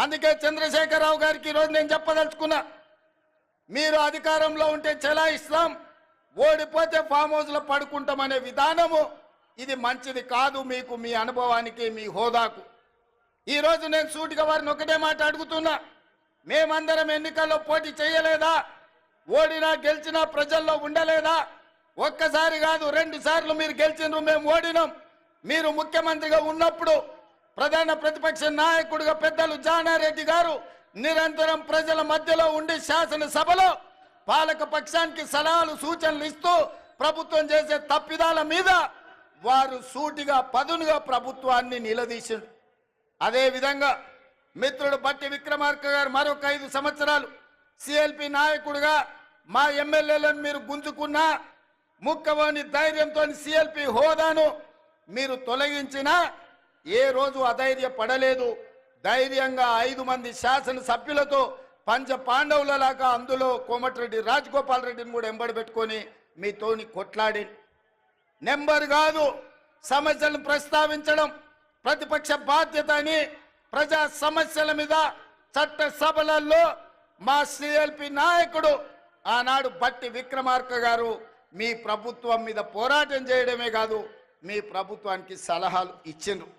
అందుకే చంద్రశేఖరరావు గారికి ఈరోజు నేను చెప్పదలుచుకున్నా, మీరు అధికారంలో ఉంటే చెలాయిస్తాం, ఓడిపోతే ఫామ్ హౌస్లో పడుకుంటామనే విధానము ఇది మంచిది కాదు మీకు, మీ అనుభవానికి, మీ హోదాకు. ఈరోజు నేను సూటిగా వారిని ఒకటే మాట అడుగుతున్నా, మేమందరం ఎన్నికల్లో పోటీ చేయలేదా? ఓడినా గెలిచినా ప్రజల్లో ఉండలేదా? ఒక్కసారి కాదు 2 సార్లు మీరు గెలిచినారు, మేము ఓడినాం. మీరు ముఖ్యమంత్రిగా ఉన్నప్పుడు ప్రధాన ప్రతిపక్ష నాయకుడిగా పెద్దలు జానారెడ్డి గారు నిరంతరం ప్రజల మధ్యలో ఉండి శాసనసభలో పాలక పక్షానికి సలహాలు సూచనలు ఇస్తూ ప్రభుత్వం చేసే తప్పిదాల మీద వారు సూటిగా పదునుగా ప్రభుత్వాన్ని నిలదీసిండు. అదేవిధంగా మిత్రుడు బట్టి విక్రమార్క గారు మరొక 5 సంవత్సరాలు సిఎల్పి నాయకుడిగా మా ఎమ్మెల్యేలను మీరు గుంజుకున్నా, ముక్కవోని ధైర్యంతో సిఎల్పి హోదాను మీరు తొలగించినా ఏ రోజు అధైర్యపడలేదు. ధైర్యంగా 5 మంది శాసనసభ్యులతో పంచ పాండవులలాగా అందులో కోమటిరెడ్డి రాజగోపాల్ రెడ్డిని కూడా ఎంబడి పెట్టుకొని మీతోని కొట్లాడి, నెంబర్ కాదు సమస్యలను ప్రస్తావించడం ప్రతిపక్ష బాధ్యత అని ప్రజా సమస్యల మీద చట్టసభలలో మా సిఎల్పి నాయకుడు ఆనాడు బట్టి విక్రమార్క గారు మీ ప్రభుత్వం మీద పోరాటం చేయడమే కాదు, మీ ప్రభుత్వానికి సలహాలు ఇచ్చిండ్రు.